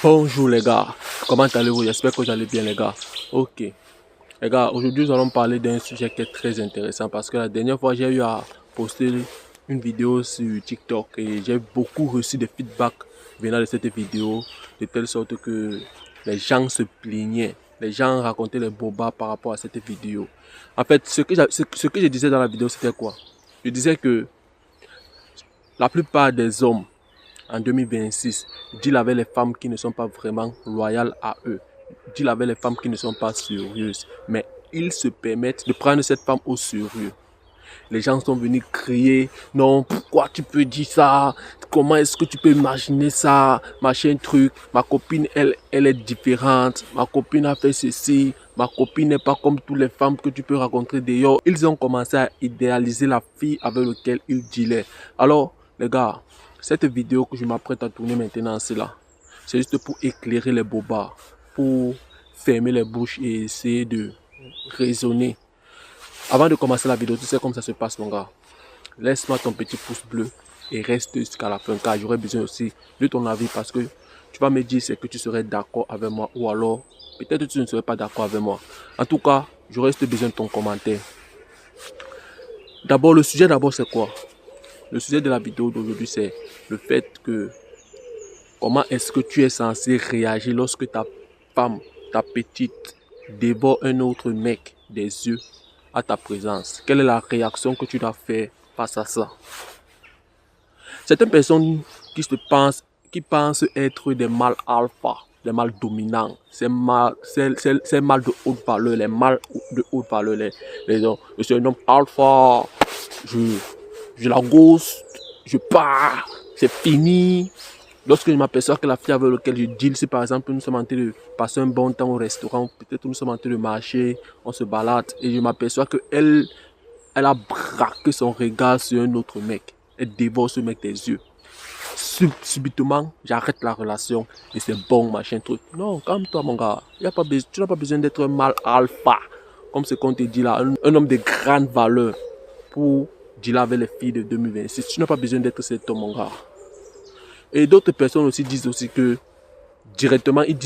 Bonjour les gars, comment allez-vous? J'espère que vous allez bien les gars. Ok, les gars, aujourd'hui nous allons parler d'un sujet qui est très intéressant parce que la dernière fois j'ai eu à poster une vidéo sur TikTok et j'ai beaucoup reçu de feedback venant de cette vidéo de telle sorte que les gens se plaignaient, les gens racontaient les bobas par rapport à cette vidéo. En fait, ce que je disais dans la vidéo c'était quoi? Je disais que la plupart des hommes en 2026, deal avec les femmes qui ne sont pas vraiment loyales à eux. Deal avec les femmes qui ne sont pas sérieuses. Mais ils se permettent de prendre cette femme au sérieux. Les gens sont venus crier, non, pourquoi tu peux dire ça? Comment est-ce que tu peux imaginer ça? Machin truc, ma copine, elle est différente. Ma copine a fait ceci. Ma copine n'est pas comme toutes les femmes que tu peux rencontrer dehors. Ils ont commencé à idéaliser la fille avec laquelle ils dealaient. Alors, les gars, cette vidéo que je m'apprête à tourner maintenant, c'est là. C'est juste pour éclairer les bobards, pour fermer les bouches et essayer de raisonner. Avant de commencer la vidéo, tu sais comment ça se passe mon gars. Laisse-moi ton petit pouce bleu et reste jusqu'à la fin car j'aurai besoin aussi de ton avis parce que tu vas me dire c'est que tu serais d'accord avec moi ou alors peut-être que tu ne serais pas d'accord avec moi. En tout cas, j'aurai juste besoin de ton commentaire. D'abord, le sujet c'est quoi? Le sujet de la vidéo d'aujourd'hui c'est le fait que comment est-ce que tu es censé réagir lorsque ta femme, ta petite, dévore un autre mec des yeux à ta présence? Quelle est la réaction que tu dois faire face à ça? Certaines personnes qui pensent être des mâles alpha, des mâles dominants, ces mâles de haute valeur, les mâles de haute valeur, je suis un homme alpha, je la ghost, je pars, c'est fini. Lorsque je m'aperçois que la fille avec laquelle je deal, si par exemple nous sommes en train de passer un bon temps au restaurant, peut-être nous sommes en train de marcher, on se balade, et je m'aperçois qu'elle a braqué son regard sur un autre mec. Elle dévore ce mec des yeux. Subitement, j'arrête la relation et c'est bon, machin truc. Non, calme-toi mon gars. Tu n'as pas besoin d'être un mâle alpha, comme ce qu'on te dit là, un homme de grande valeur pour dealer avec les filles de 2026. Tu n'as pas besoin d'être cet homme mon gars. Et d'autres personnes aussi disent aussi que directement ils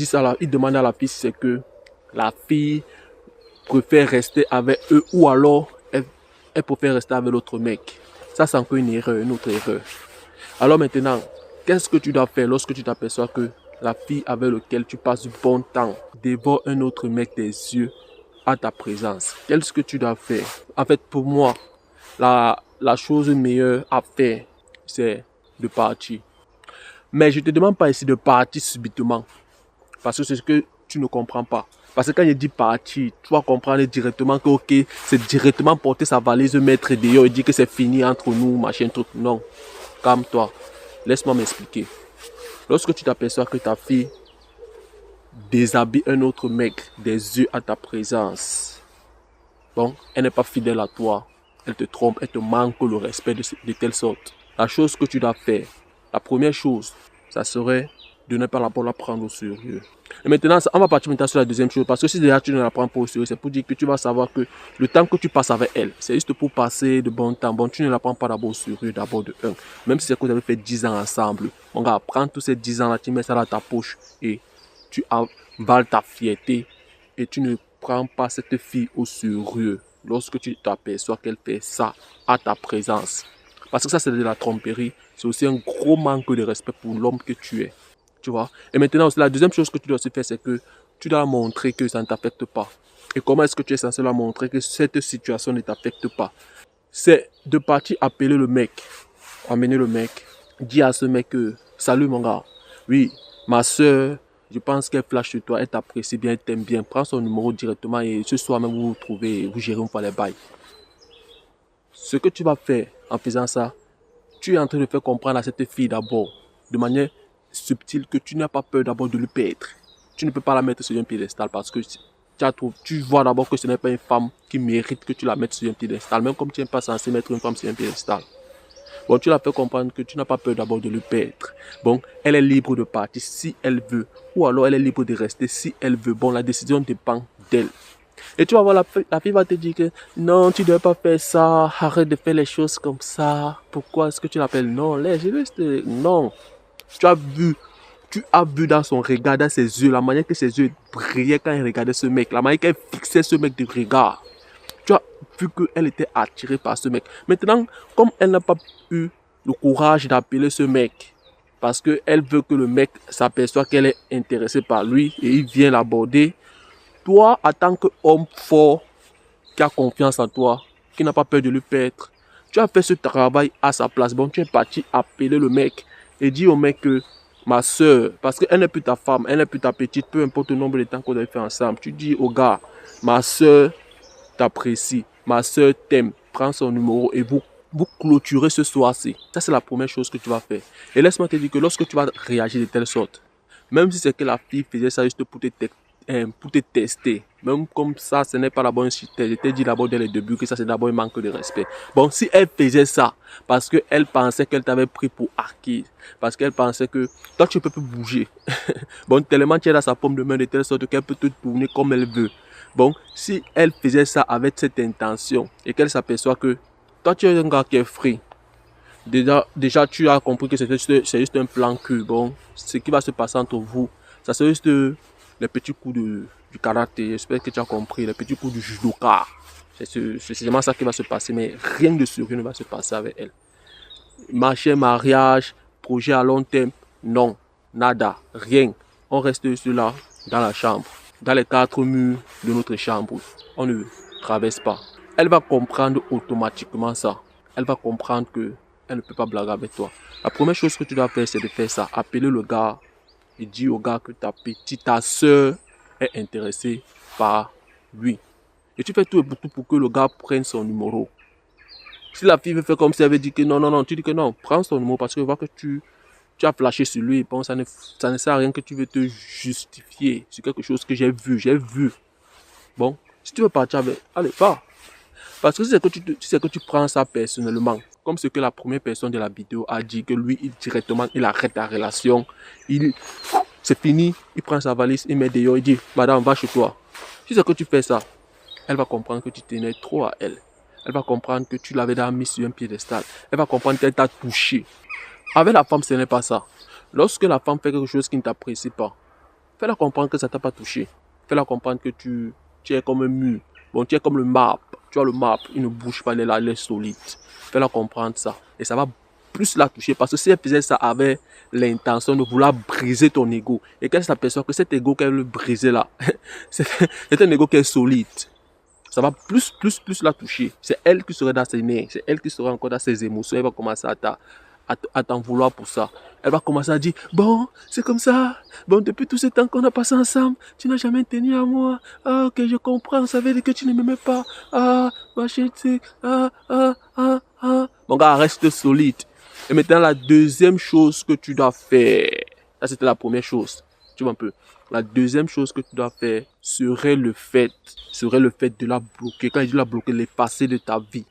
demandent à la fille si c'est que la fille préfère rester avec eux ou alors elle préfère rester avec l'autre mec. Ça c'est encore une autre erreur. Alors maintenant, qu'est-ce que tu dois faire lorsque tu t'aperçois que la fille avec laquelle tu passes du bon temps dévore un autre mec des yeux à ta présence? Qu'est-ce que tu dois faire? En fait, pour moi, la chose meilleure à faire, c'est de partir. Mais je ne te demande pas ici de partir subitement. Parce que c'est ce que tu ne comprends pas. Parce que quand je dis partir, tu vas comprendre directement que ok, c'est directement porter sa valise, mettre dehors et dire que c'est fini entre nous, machin truc. Non, calme-toi. Laisse-moi m'expliquer. Lorsque tu t'aperçois que ta fille déshabille un autre mec des yeux à ta présence, bon, elle n'est pas fidèle à toi, elle te trompe, elle te manque le respect de telle sorte. La chose que tu dois faire, la première chose, ça serait de ne pas la prendre au sérieux. Et maintenant, on va partir maintenant sur la deuxième chose. Parce que si déjà tu ne la prends pas au sérieux, c'est pour dire que tu vas savoir que le temps que tu passes avec elle, c'est juste pour passer de bon temps. Bon, tu ne la prends pas d'abord au sérieux, d'abord de un. Même si c'est que vous avez fait 10 ans ensemble. Mon gars, prends tous ces 10 ans-là, tu mets ça dans ta poche et tu avales ta fierté. Et tu ne prends pas cette fille au sérieux lorsque tu t'aperçois qu'elle fait ça à ta présence. Parce que ça, c'est de la tromperie. C'est aussi un gros manque de respect pour l'homme que tu es. Tu vois? Et maintenant, la deuxième chose que tu dois aussi faire, c'est que tu dois montrer que ça ne t'affecte pas. Et comment est-ce que tu es censé la montrer que cette situation ne t'affecte pas? C'est de partir appeler le mec, amener le mec, dire à ce mec que salut mon gars, oui, ma soeur, je pense qu'elle flash sur toi, elle t'apprécie bien, elle t'aime bien. Prends son numéro directement et ce soir même vous vous trouvez et vous gérez une fois les bails. Ce que tu vas faire en faisant ça, tu es en train de faire comprendre à cette fille d'abord, de manière subtile, que tu n'as pas peur d'abord de lui perdre. Tu ne peux pas la mettre sur un piédestal parce que tu vois d'abord que ce n'est pas une femme qui mérite que tu la mettes sur un piédestal, même comme tu n'es pas censé mettre une femme sur un piédestal. Bon, tu la fais comprendre que tu n'as pas peur d'abord de lui perdre. Bon, elle est libre de partir si elle veut, ou alors elle est libre de rester si elle veut. Bon, la décision dépend d'elle. Et tu vas voir, la fille va te dire que non, tu ne dois pas faire ça, arrête de faire les choses comme ça. Pourquoi est-ce que tu l'appelles? Non, laisse, juste non. Tu as vu, Tu as vu dans son regard, dans ses yeux, la manière que ses yeux brillaient quand il regardait ce mec, la manière qu'elle fixait ce mec de regard. Tu as vu qu'elle était attirée par ce mec. Maintenant, comme elle n'a pas eu le courage d'appeler ce mec, parce qu'elle veut que le mec s'aperçoive qu'elle est intéressée par lui et il vient l'aborder, toi, en tant qu'homme fort, qui a confiance en toi, qui n'a pas peur de lui perdre, tu as fait ce travail à sa place. Bon, tu es parti appeler le mec et dire au mec que ma soeur, parce qu'elle n'est plus ta femme, elle n'est plus ta petite, peu importe le nombre de temps qu'on a fait ensemble, tu dis au gars, ma soeur t'apprécie, ma soeur t'aime, prends son numéro et vous clôturez ce soir-ci. Ça, c'est la première chose que tu vas faire. Et laisse-moi te dire que lorsque tu vas réagir de telle sorte, même si c'est que la fille faisait ça juste pour te tester, même comme ça, ce n'est pas la bonne chose. Je t'ai dit d'abord dès le début que ça, c'est d'abord un manque de respect. Bon, si elle faisait ça parce qu'elle pensait qu'elle t'avait pris pour acquis, parce qu'elle pensait que toi, tu ne peux plus bouger. Bon, tellement tu es dans sa paume de main de telle sorte qu'elle peut te tourner comme elle veut. Bon, si elle faisait ça avec cette intention et qu'elle s'aperçoit que toi, tu es un gars qui est free, déjà tu as compris que c'est juste un plan que, bon, ce qui va se passer entre vous, ça c'est juste les petits coups du karaté, j'espère que tu as compris, les petits coups du judoka. C'est seulement ça qui va se passer, mais rien de sérieux ne va se passer avec elle. Marché, mariage, projet à long terme, non, nada, rien. On reste juste là, dans la chambre, dans les 4 murs de notre chambre. On ne traverse pas. Elle va comprendre automatiquement ça. Elle va comprendre que elle ne peut pas blaguer avec toi. La première chose que tu dois faire, c'est de faire ça. Appeler le gars et dire au gars que ta soeur est intéressée par lui. Et tu fais tout et pour que le gars prenne son numéro. Si la fille veut faire comme si elle veut dire que non, tu dis que non, prends son numéro parce que je vois que tu as flashé sur lui. Bon, ça ne sert à rien que tu veux te justifier sur quelque chose que j'ai vu. Bon, si tu veux partir avec, allez, va. Parce que tu sais que tu prends ça personnellement, comme ce que la première personne de la vidéo a dit, que lui, directement, il arrête la relation, c'est fini, il prend sa valise, il met dehors, il dit, madame, va chez toi. Si c'est que tu fais ça, elle va comprendre que tu tenais trop à elle. Elle va comprendre que tu l'avais déjà mis sur un piédestal. Elle va comprendre qu'elle t'a touché. Avec la femme, ce n'est pas ça. Lorsque la femme fait quelque chose qui ne t'apprécie pas, fais-la comprendre que ça ne t'a pas touché. Fais-la comprendre que tu es comme un mur. Bon, tu es comme le marbre. Tu vois le marbre, il ne bouge pas, il est là, il est solide. Fais-la comprendre ça. Et ça va plus la toucher. Parce que si elle faisait ça avec l'intention de vouloir briser ton ego, et qu'elle s'aperçoit que cet ego qu'elle veut briser là, c'est un ego qui est solide. Ça va plus la toucher. C'est elle qui serait dans ses nerfs. C'est elle qui serait encore dans ses émotions. Elle va commencer à t'en vouloir pour ça. Elle va commencer à dire, bon, c'est comme ça. Bon, depuis tout ce temps qu'on a passé ensemble, tu n'as jamais tenu à moi. Ah, ok, je comprends. Ça veut dire que tu ne m'aimais pas. Ah, ma chérie, Mon gars, reste solide. Et maintenant, la deuxième chose que tu dois faire, ça c'était la première chose. Tu vois un peu. La deuxième chose que tu dois faire serait le fait de la bloquer. Quand je dis la bloquer, l'effacer de ta vie.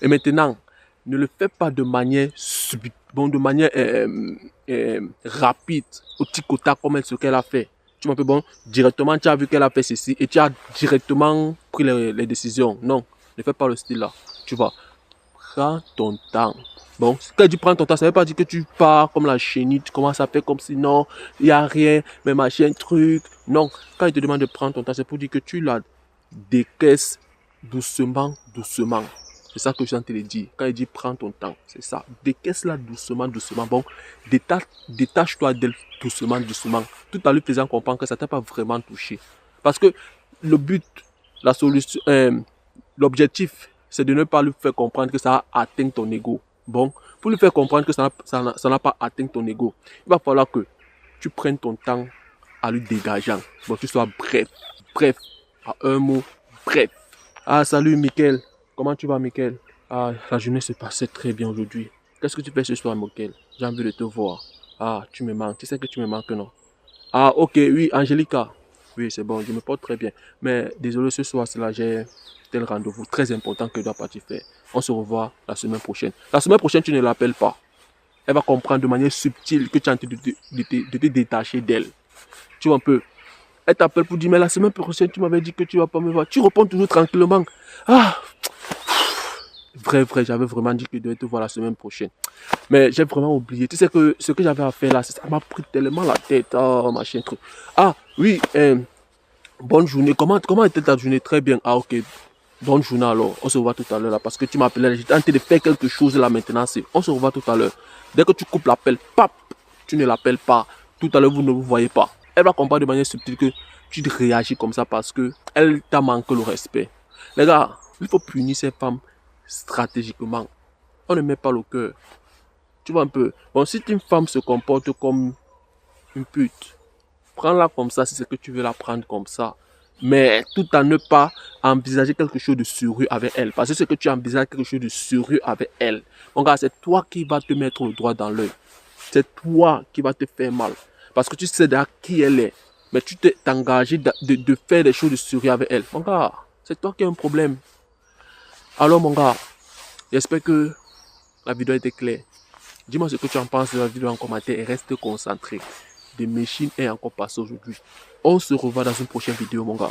Et maintenant, ne le fais pas de manière subite, bon, de manière rapide, au tic-au-tac comme ce qu'elle a fait. Tu vois un peu, bon, directement tu as vu qu'elle a fait ceci et tu as directement pris les décisions. Non, ne fais pas le style là. Tu vois, prends ton temps. Bon, quand tu prends ton temps, ça ne veut pas dire que tu pars comme la chenille, tu commences à faire comme si non, il n'y a rien, mais machin, truc. Non, quand il te demande de prendre ton temps, c'est pour dire que tu la décaisses doucement. C'est ça que je suis en train de dire. Quand il dit prends ton temps, c'est ça. Décaisse-la doucement. Bon, détache-toi d'elle doucement. Tout en lui faisant comprendre que ça ne t'a pas vraiment touché. Parce que le but, la solution, l'objectif, c'est de ne pas lui faire comprendre que ça a atteint ton ego. Bon, pour lui faire comprendre que ça n'a pas atteint ton ego, il va falloir que tu prennes ton temps à lui dégageant. Bon, tu sois bref, à un mot, bref. Ah, salut Mickaël. Comment tu vas, Mickaël? Ah, la journée se passait très bien aujourd'hui. Qu'est-ce que tu fais ce soir, Mickaël? J'ai envie de te voir. Ah, tu me manques. Tu sais que tu me manques, non? Ah, ok, oui, Angélica. Oui, c'est bon, je me porte très bien. Mais désolé, ce soir, c'est là, j'ai tel rendez-vous très important que je dois partir faire. On se revoit la semaine prochaine. La semaine prochaine, tu ne l'appelles pas. Elle va comprendre de manière subtile que tu es en train de te détacher d'elle. Tu vois un peu. Elle t'appelle pour dire, mais la semaine prochaine, tu m'avais dit que tu ne vas pas me voir. Tu réponds toujours tranquillement. Ah, Vrai, j'avais vraiment dit que je devais te voir la semaine prochaine. Mais j'ai vraiment oublié. Tu sais que ce que j'avais à faire là, ça m'a pris tellement la tête. Oh, machin, truc. Ah, oui, bonne journée. Comment était ta journée? Très bien. Ah, ok. Bonne journée alors. On se revoit tout à l'heure là. Parce que tu m'appelais. J'étais en train de faire quelque chose là maintenant. On se revoit tout à l'heure. Dès que tu coupes l'appel, pap, tu ne l'appelles pas. Tout à l'heure, vous ne vous voyez pas. Elle va comprendre de manière subtile que tu réagis comme ça parce que elle t'a manqué le respect. Les gars, il faut punir ces femmes stratégiquement. On ne met pas le cœur. Tu vois un peu. Bon, si une femme se comporte comme une pute, prends-la comme ça si c'est que tu veux la prendre comme ça. Mais tout en ne pas envisager quelque chose de sérieux avec elle. Parce que c'est que tu envisages quelque chose de sérieux avec elle. Mon gars, c'est toi qui vas te mettre le doigt dans l'œil. C'est toi qui vas te faire mal. Parce que tu sais déjà qui elle est. Mais tu t'es engagé de faire des choses de sérieux avec elle. Mon gars, c'est toi qui as un problème. Alors mon gars, j'espère que la vidéo était claire. Dis-moi ce que tu en penses de la vidéo en commentaire et reste concentré. The Machine est encore passé aujourd'hui. On se revoit dans une prochaine vidéo mon gars.